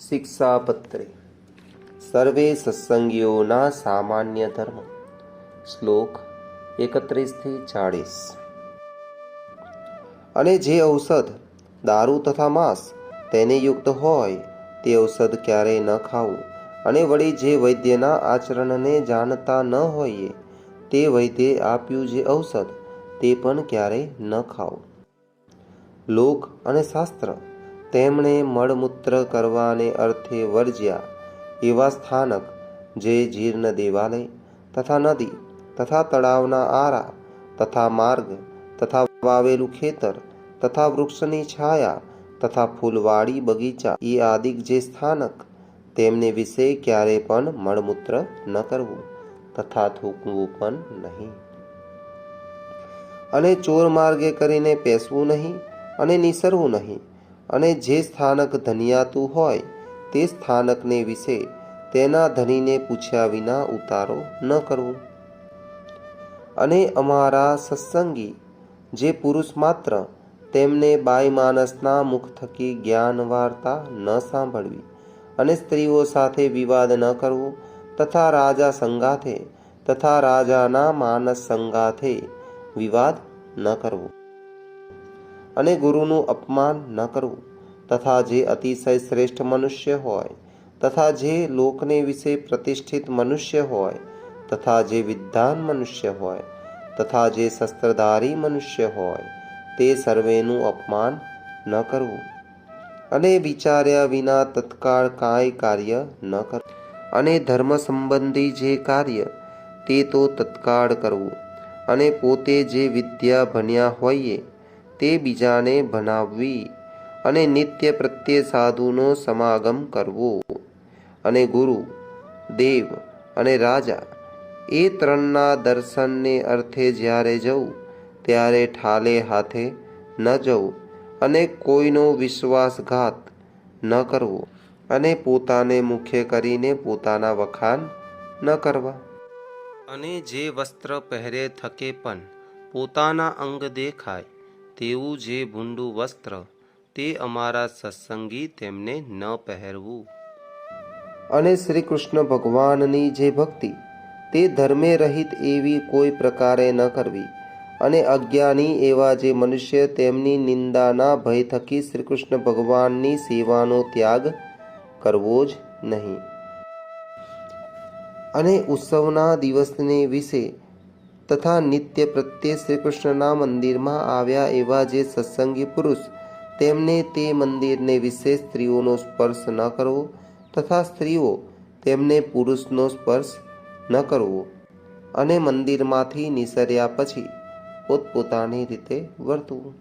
શિક્ષાપત્રે સર્વે સત્સંગીઓના સામાન્ય ધર્મ. શ્લોક 31-40. અને જે ઔષધ દારૂ તથા માંસ તેને યુક્ત હોય તે ઔષધ ક્યારેય ન ખાવું. અને વળી જે વૈદ્યના આચરણને જાણતા ન હોઈએ તે વૈદ્યે આપ્યું જે ઔષધ તે પણ ક્યારેય ન ખાવું. લોક અને શાસ્ત્ર તેમણે મળમૂત્ર કરવાને અર્થે વર્જ્યા એવા સ્થાનક જે જીર્ણ દેવાલય તથા નદી તથા તળાવના આરા તથા માર્ગ તથા વાવેલું ખેતર તથા વૃક્ષની છાયા તથા ફૂલવાડી બગીચા એ આદિક જે સ્થાનક તેમને વિશે ક્યારે પણ મળમૂત્ર ન કરવું તથા થૂકવું પણ નહીં. અને ચોર માર્ગે કરીને પેસવું નહીં અને નિસરવું નહીં. અને જે સ્થાનક ધનિયાતું હોય તે સ્થાનકને વિશે તેના ધણીને પૂછ્યા વિના ઉતારો ન કરવો. અને અમારા સત્સંગી જે પુરુષ માત્ર તેમને બાઈ માનસના મુખ થકી જ્ઞાન વાર્તા ન સાંભળવી. અને સ્ત્રીઓ સાથે વિવાદ ન કરવો તથા રાજા સંગાથે તથા રાજાના માનસ સંગાથે વિવાદ ન કરવો. અને ગુરુનું અપમાન ન કરવું તથા જે અતિશય શ્રેષ્ઠ મનુષ્ય હોય તથા જે લોકને વિશે પ્રતિષ્ઠિત મનુષ્ય હોય તથા જે વિદ્વાન મનુષ્ય હોય તથા જે શસ્ત્રધારી મનુષ્ય હોય તે સર્વેનું અપમાન ન કરવું. અને વિચાર્યા વિના તત્કાળ કાંઈ કાર્ય ન કરવું. અને ધર્મ સંબંધી જે કાર્ય તે તો તત્કાળ કરવું. અને પોતે જે વિદ્યા ભણ્યા હોઈએ તે બીજાને ભણાવવી. અને નિત્ય પ્રત્યે સાધુનો સમાગમ કરવો. અને ગુરુ દેવ અને રાજા એ ત્રણના દર્શનને અર્થે જ્યારે જવું ત્યારે ઠાલે હાથે ન જવું. અને કોઈનો વિશ્વાસઘાત ન કરવો. અને પોતાને મુખ્ય કરીને પોતાના વખાણ ન કરવા. અને જે વસ્ત્ર પહેરે થકે પણ પોતાના અંગ દેખાય તેવું જે ભૂંડું વસ્ત્ર તે અમારા સત્સંગી તેમને ન પહેરવું. અને શ્રી કૃષ્ણ ભગવાનની જે ભક્તિ તે ધર્મે રહિત એવી કોઈ પ્રકારે ન કરવી. અને અજ્ઞાની એવા જે મનુષ્ય તેમની નિંદાના ભય થકી શ્રી કૃષ્ણ ભગવાનની સેવાનો ત્યાગ કરવો જ નહીં. અને ઉત્સવના દિવસને વિશે તથા નિત્ય પ્રત્યે શ્રી કૃષ્ણના મંદિરમાં આવ્યા એવા જે સત્સંગી પુરુષ તેમને તે મંદિરને વિશે સ્ત્રીઓનો સ્પર્શ ન કરવો તથા સ્ત્રીઓ તેમને પુરુષનો સ્પર્શ ન કરવો. અને મંદિરમાંથી નિસર્યા પછી પોતપોતાની રીતે વર્તવું.